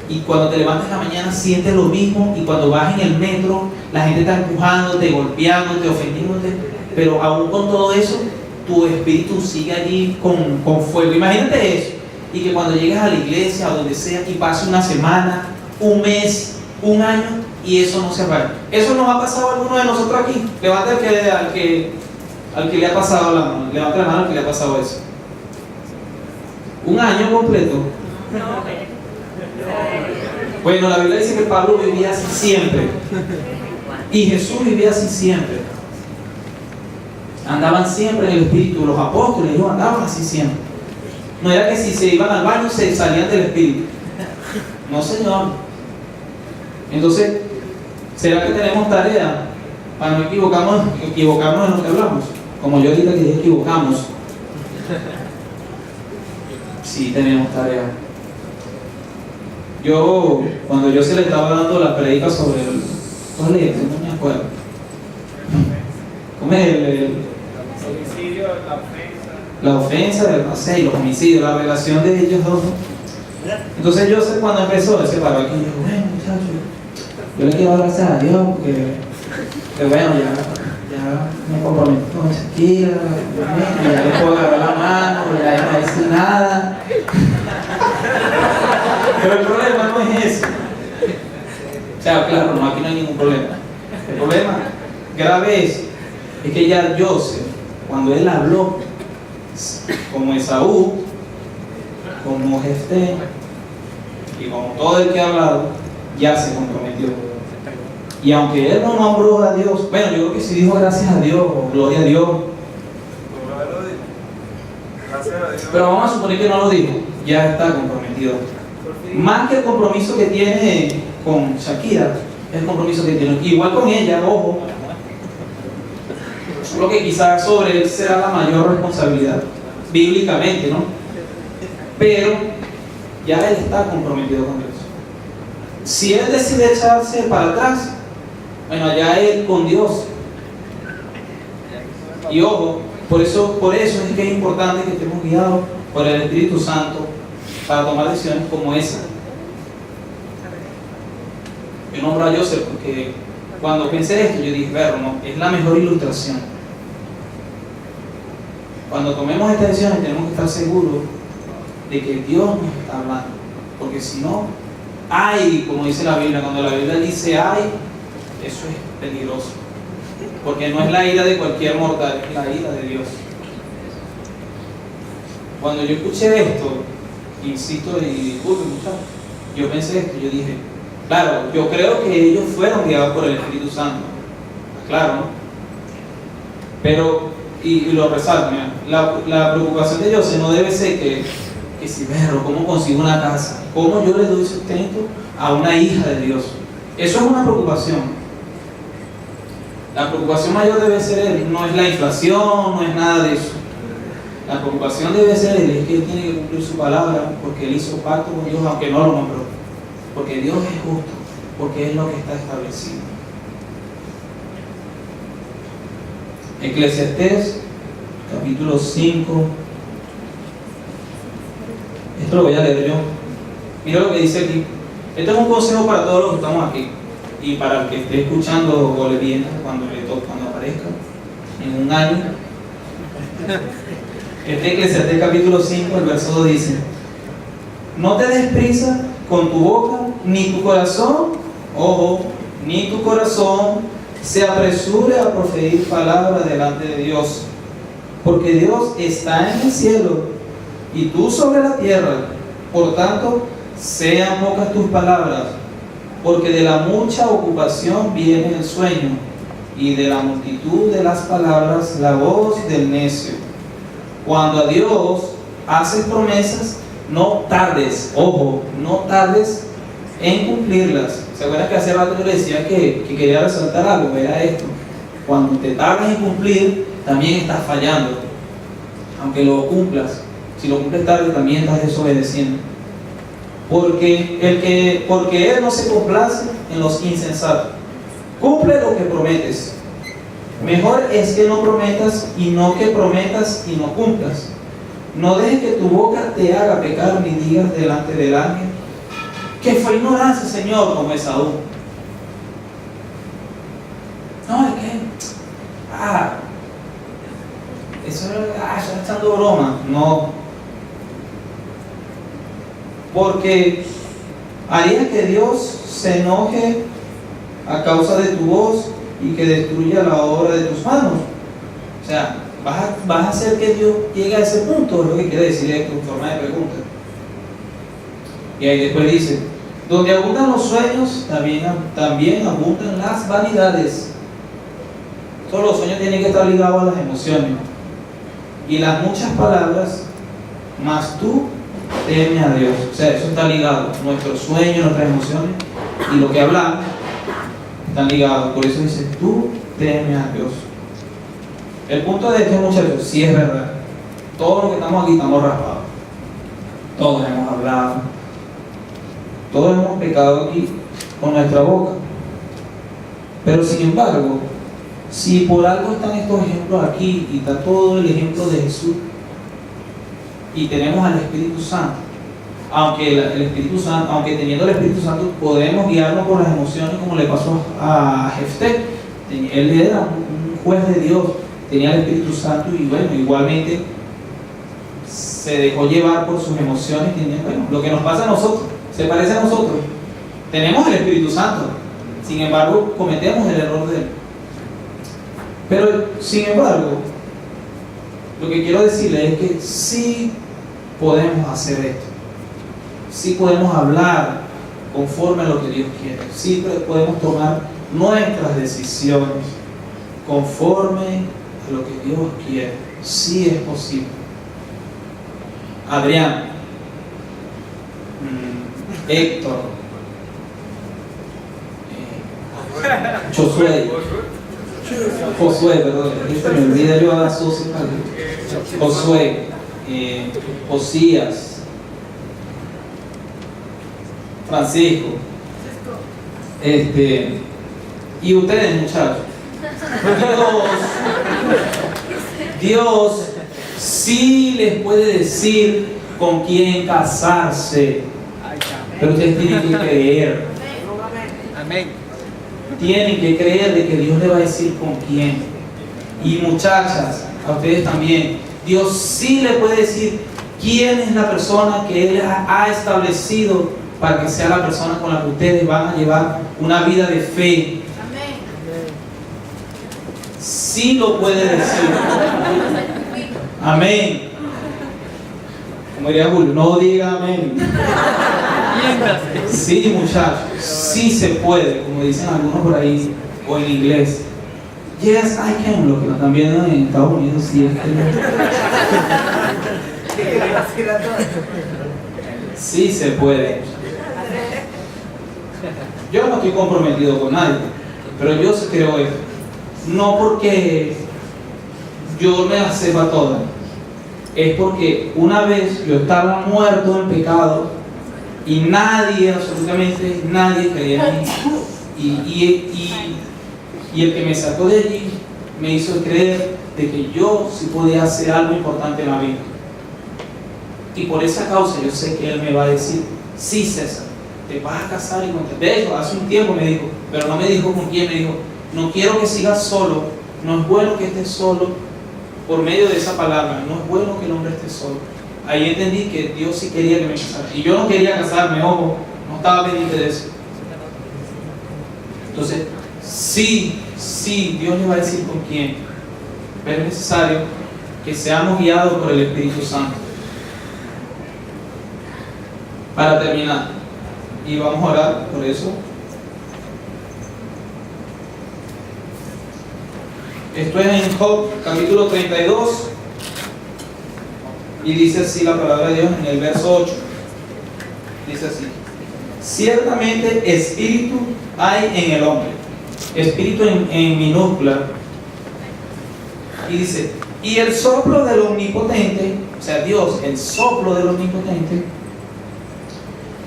Y cuando te levantas en la mañana sientes lo mismo, y cuando vas en el metro la gente está empujándote, golpeándote, ofendiéndote, pero aún con todo eso tu espíritu sigue allí con fuego. Imagínate eso, y que cuando llegues a la iglesia o donde sea y pase una semana, un mes, un año y eso no se apaga. ¿Eso nos ha pasado a alguno de nosotros aquí? Levanta al que le ha pasado la mano, levanta la mano al que le ha pasado eso. Un año completo. Bueno, la Biblia dice que Pablo vivía así siempre y Jesús vivía así siempre. Andaban siempre en el Espíritu, los apóstoles, ellos andaban así siempre. No era que si se iban al baño se salían del espíritu. No, Señor. Entonces, ¿será que tenemos tarea para no equivocarnos en lo que hablamos? Como yo ahorita que dije equivocamos. Sí, tenemos tarea. Cuando yo se le estaba dando la predica sobre el... ¿Cuál es? No me acuerdo. ¿Cómo es el homicidio, la ofensa, no sé, los homicidios, la relación de ellos dos? Entonces yo sé cuando empezó, ese paro aquí, dijo, bueno muchachos, yo le quiero dar gracias a Dios que bueno, ya me comprometí con Shakira, ya le puedo agarrar la mano, ya no dice nada. Pero el problema no es eso. O sea, claro, no, aquí no hay ningún problema. El problema grave es que ya Joseph, cuando él habló, como Esaú, como Jefté, y como todo el que ha hablado, ya se comprometió. Y aunque él no nombró a Dios, bueno, yo creo que sí dijo gracias a Dios, o gloria a Dios. Pero vamos a suponer que no lo dijo, ya está comprometido. Más que el compromiso que tiene con Shakira, es el compromiso que tiene, igual con ella, ojo. Solo que quizás sobre él será la mayor responsabilidad, bíblicamente, ¿no? Pero ya él está comprometido con Dios. Si él decide echarse para atrás, bueno, allá él con Dios. Y ojo, por eso es que es importante que estemos guiados por el Espíritu Santo para tomar decisiones como esa. Yo nombro a Joseph porque cuando pensé esto, yo dije, pero no, es la mejor ilustración. Cuando tomemos estas decisiones tenemos que estar seguros de que Dios nos está hablando, porque si no, ay, como dice la Biblia, cuando la Biblia dice ay, eso es peligroso, porque no es la ira de cualquier mortal, es la ira de Dios. Cuando yo escuché esto, insisto y disculpen muchachos, yo pensé esto, yo dije, claro, yo creo que ellos fueron guiados por el Espíritu Santo, claro, ¿no? Pero, y lo resalto, mira, la preocupación de José no debe ser que si verlo, ¿cómo consigo una casa? ¿Cómo yo le doy sustento a una hija de Dios? Eso es una preocupación. La preocupación mayor debe ser él, no es la inflación, no es nada de eso. La preocupación debe ser él, es que él tiene que cumplir su palabra, porque él hizo pacto con Dios, aunque no lo nombró. Porque Dios es justo, porque es lo que está establecido. Eclesiastés, capítulo 5. Esto lo voy a leer yo. Mira lo que dice aquí. Este es un consejo para todos los que estamos aquí y para el que esté escuchando o le viene cuando aparezca en un año. Este Eclesiastés capítulo 5, el verso 2 dice: no te des prisa con tu boca, ni tu corazón, ojo, ni tu corazón se apresure a proferir palabras delante de Dios, porque Dios está en el cielo y tú sobre la tierra. Por tanto, sean pocas tus palabras, porque de la mucha ocupación viene el sueño, y de la multitud de las palabras la voz del necio. Cuando a Dios haces promesas, no tardes, ojo, no tardes en cumplirlas. ¿Se acuerdan que hace rato yo le decía que quería resaltar algo? Era esto: cuando te tardas en cumplir, también estás fallando, aunque lo cumplas. Si lo cumples tarde, también estás desobedeciendo. Porque Él no se complace en los insensatos. Cumple lo que prometes. Mejor es que no prometas y no que prometas y no cumplas. No dejes que tu boca te haga pecar ni digas delante del ángel que fue ignorancia, Señor, como Esaú. No, es que eso está echando broma. No. Porque haría que Dios se enoje a causa de tu voz y que destruya la obra de tus manos. O sea, vas a hacer que Dios llegue a ese punto, es lo que quiere decir esto en forma de pregunta. Y ahí después dice: donde abundan los sueños, también abundan las vanidades. Todos los sueños tienen que estar ligados a las emociones. Y las muchas palabras mas tú teme a Dios. O sea, eso está ligado. Nuestros sueños, nuestras emociones y lo que hablamos están ligados. Por eso dice, tú teme a Dios. El punto de esto, muchachos, sí es verdad. Todos los que estamos aquí estamos raspados. Todos hemos hablado. Todos hemos pecado aquí con nuestra boca. Pero sin embargo, si por algo están estos ejemplos aquí y está todo el ejemplo de Jesús y tenemos al Espíritu Santo, aunque el Espíritu Santo, aunque teniendo el Espíritu Santo podemos guiarnos por las emociones como le pasó a Jefté. Él era un juez de Dios, tenía el Espíritu Santo y bueno, igualmente se dejó llevar por sus emociones. Bueno, lo que nos pasa a nosotros, se parece a nosotros. Tenemos el Espíritu Santo, sin embargo cometemos el error de él. Pero sin embargo, lo que quiero decirles es que sí podemos hacer esto. Sí podemos hablar conforme a lo que Dios quiere. Sí podemos tomar nuestras decisiones conforme a lo que Dios quiere. Sí es posible. Adrián, Héctor, Josué, perdón, se me olvida yo a Josué, Josías, Francisco, y ustedes, muchachos, Dios sí les puede decir con quién casarse, pero ustedes tienen que creer. Amén. Tienen que creer de que Dios le va a decir con quién. Y muchachas, a ustedes también, Dios sí le puede decir quién es la persona que Él ha establecido para que sea la persona con la que ustedes van a llevar una vida de fe. Amén. Sí lo puede decir. Amén. Como diría Julio, no diga amén. Sí, muchachos, sí se puede, como dicen algunos por ahí, o en inglés. Yes, I can, lo que nos están viendo en Estados Unidos, sí es que sí se puede. Yo no estoy comprometido con nadie, pero yo sí creo esto. No porque yo me la sepa toda, es porque una vez yo estaba muerto en pecado y nadie, absolutamente nadie creía en mí. Y el que me sacó de allí me hizo creer de que yo sí podía hacer algo importante en la vida. Y por esa causa yo sé que Él me va a decir, sí, César, te vas a casar y con... De hecho, hace un tiempo me dijo, pero no me dijo con quién, me dijo, no quiero que sigas solo, no es bueno que estés solo. Por medio de esa palabra, no es bueno que el hombre esté solo. Ahí entendí que Dios sí quería que me casara. Y yo no quería casarme, ojo, no estaba pendiente de eso. Entonces, sí, Dios le va a decir con quién. Pero es necesario que seamos guiados por el Espíritu Santo. Para terminar, y vamos a orar por eso. Esto es en Job, capítulo 32. Y dice así la palabra de Dios en el verso 8. Dice así: ciertamente espíritu hay en el hombre. Espíritu en minúscula. Y dice, y el soplo del omnipotente, o sea Dios, el soplo del omnipotente,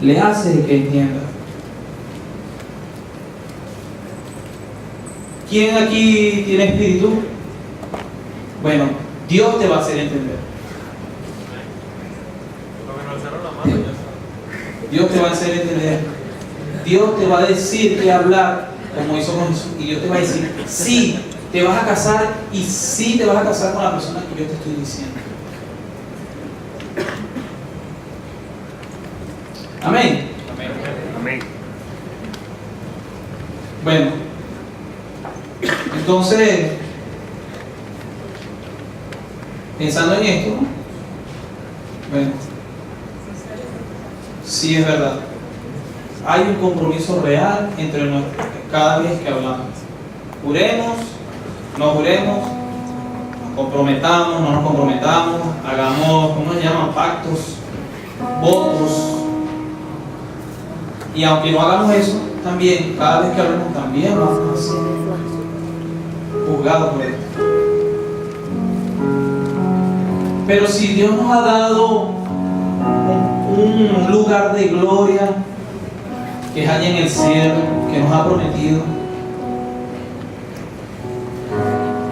le hace que entienda. ¿Quién aquí tiene espíritu? Bueno, Dios te va a hacer entender. Dios te va a hacer entender. Dios te va a decir qué hablar, como hizo con Jesús. Y Dios te va a decir, sí, te vas a casar y sí te vas a casar con la persona que yo te estoy diciendo. Amén. Amén. Bueno, entonces, pensando en esto, ¿no? Bueno, sí es verdad. Hay un compromiso real entre nosotros cada vez que hablamos. Juremos, no juremos, comprometamos, no nos comprometamos, hagamos, ¿cómo se llaman? Pactos, votos. Y aunque no hagamos eso, también, cada vez que hablemos, también vamos a ser juzgados por esto. Pero si Dios nos ha dado un lugar de gloria que es allá en el cielo, que nos ha prometido,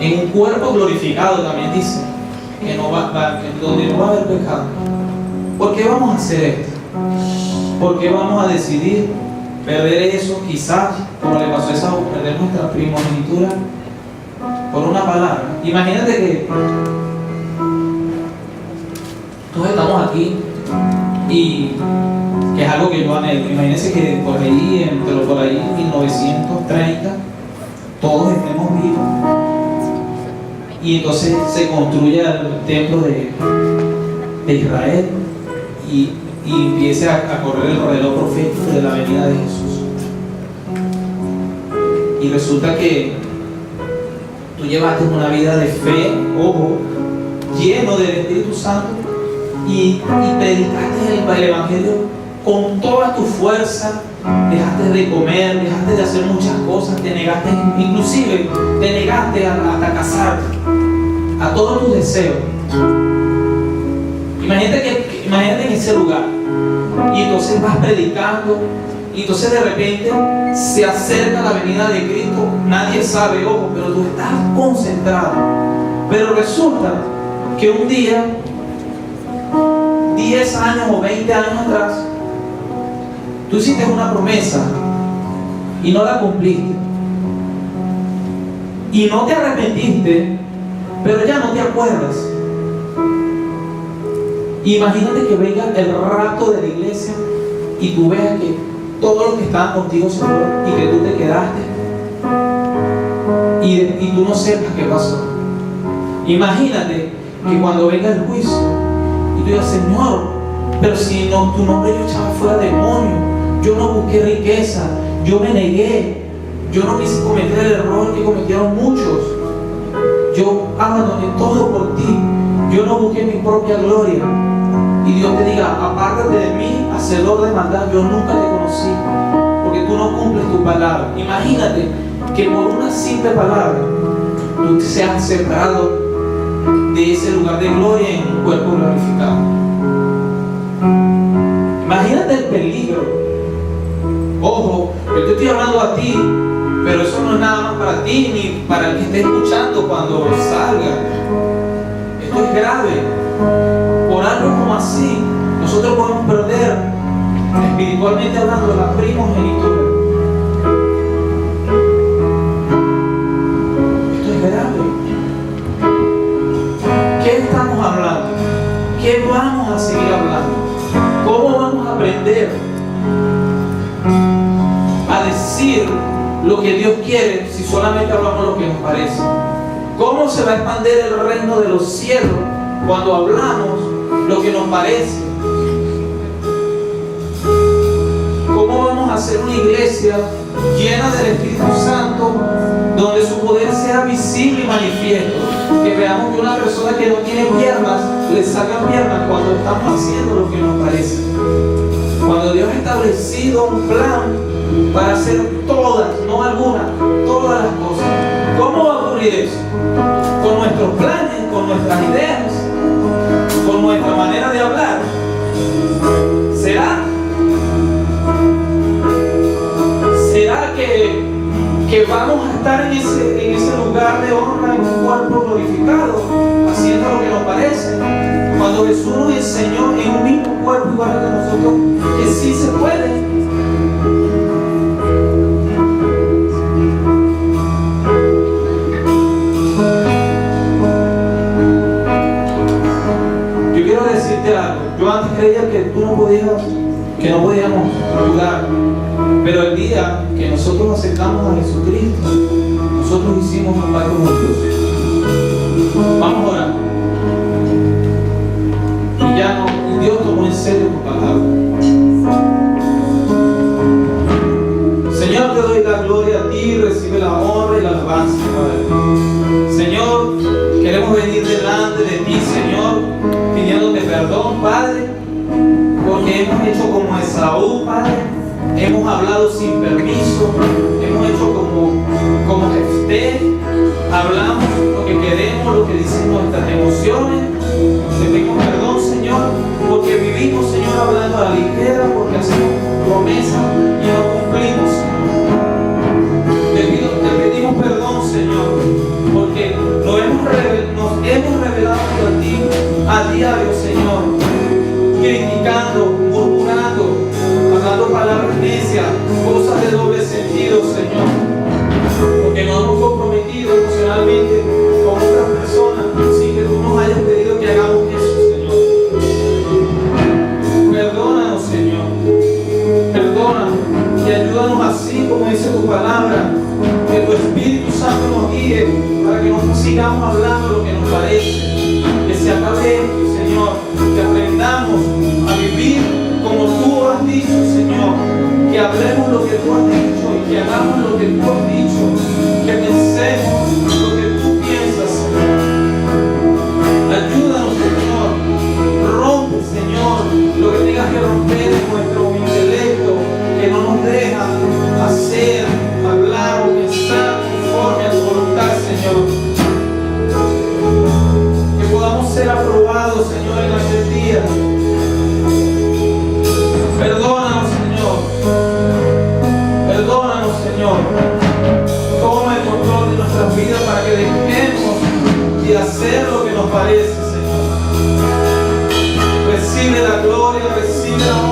en un cuerpo glorificado también dice que donde no va a haber pecado, ¿por qué vamos a hacer esto? ¿Por qué vamos a decidir perder eso, quizás como le pasó a Esaú, perder nuestra primogenitura por una palabra? Imagínate que todos estamos aquí y que es algo que yo anhelo. Imagínense que por ahí, en 1930, todos estemos vivos y entonces se construya el templo de Israel y empiece a correr el reloj profético de la venida de Jesús. Y resulta que tú llevaste una vida de fe, ojo, lleno del Espíritu Santo, y predicaste el Evangelio con toda tu fuerza, dejaste de comer, dejaste de hacer muchas cosas, te negaste, inclusive te negaste hasta casarte, a todos tus deseos. Imagínate en ese lugar, y entonces vas predicando, y entonces de repente se acerca la venida de Cristo, nadie sabe, ojo, pero tú estás concentrado. Pero resulta que un día, 10 años o 20 años atrás, tú hiciste una promesa y no la cumpliste, y no te arrepentiste, pero ya no te acuerdas. Imagínate que venga el rato de la iglesia y tú veas que todos los que estaban contigo se fueron y que tú te quedaste y tú no sepas qué pasó. Imagínate que cuando venga el juicio y tú digas, Señor, pero si no, tu nombre yo echaba fuera demonios, yo no busqué riqueza, yo me negué, yo no quise cometer el error que cometieron muchos, yo abandoné todo por ti, yo no busqué mi propia gloria. Y Dios te diga, apártate de mí, hacedor de maldad, yo nunca te conocí, porque tú no cumples tu palabra. Imagínate que por una simple palabra tú seas separado de ese lugar de gloria en un cuerpo glorificado. Imagínate el peligro. Ojo, yo te estoy hablando a ti, pero eso no es nada más para ti ni para el que esté escuchando cuando salga. Esto es grave. Por algo como así, nosotros podemos perder, espiritualmente hablando, la primogenitura. Esto es grave. ¿Qué estamos hablando? ¿Qué vamos a seguir hablando? ¿Cómo vamos a aprender a decir lo que Dios quiere si solamente hablamos lo que nos parece? ¿Cómo se va a expandir el reino de los cielos cuando hablamos lo que nos parece? ¿Cómo vamos a hacer una iglesia llena del Espíritu Santo donde su poder sea visible y manifiesto? Que veamos que una persona que no tiene piernas le sacan piernas cuando estamos haciendo lo que nos parece. Cuando Dios ha establecido un plan para hacer todas, no algunas, todas las cosas. ¿Cómo va a ocurrir eso? Con nuestros planes, con nuestras ideas, con nuestra manera de hablar. ¿Será que vamos a estar en ese lugar de honra, en un cuerpo glorificado, haciendo lo que nos parece? Cuando Jesús nos enseñó en un mismo cuerpo igual que nosotros, que sí se puede. Yo quiero decirte algo. Yo antes creía que no podíamos ayudar, pero el día que nosotros aceptamos a Jesucristo, nosotros hicimos un pacto con Dios. Vamos a orar. Y ya no, Dios tomó en serio tu palabra. Señor, te doy la gloria a ti, recibe la honra y la alabanza, Padre. Señor, Queremos venir delante de ti, Señor, pidiéndote perdón, Padre, porque hemos hecho como Esaú, Padre. Hemos hablado sin permiso, hemos hecho como Jefté, hablamos lo que queremos, lo que dicen nuestras emociones. Te pedimos perdón, Señor, porque vivimos, Señor, hablando a la ligera, porque hacemos promesas y no cumplimos, Señor. Te pedimos perdón, Señor, porque nos hemos revelado a ti a diario, Señor, criticando, murmurando, hablando palabras necias, cosas de doble sentido, Señor, porque nos hemos comprometido emocionalmente con otras personas sin que tú nos hayas pedido que hagamos eso, Señor. Perdónanos, Señor, perdónanos y ayúdanos así como dice tu palabra, que tu Espíritu Santo nos guíe para que no sigamos hablando lo que nos parece, que se acabe esto, Señor, que aprendamos a vivir como tú has dicho, Señor, que hablemos lo que tú has dicho y que hagamos lo que tú has dicho, que pensemos lo que tú piensas, Señor. Ayúdanos, Señor, rompe, Señor, lo que tengas que romper en nuestro intelecto, que no nos deja hacer, hablar o pensar conforme a tu voluntad, Señor. Que podamos ser aprobados, Señor, en aquel día. Perdónanos, Señor. Perdónanos, Señor. Toma el control de nuestras vidas para que dejemos de hacer lo que nos parece, Señor. Recibe la gloria, recibe la honra.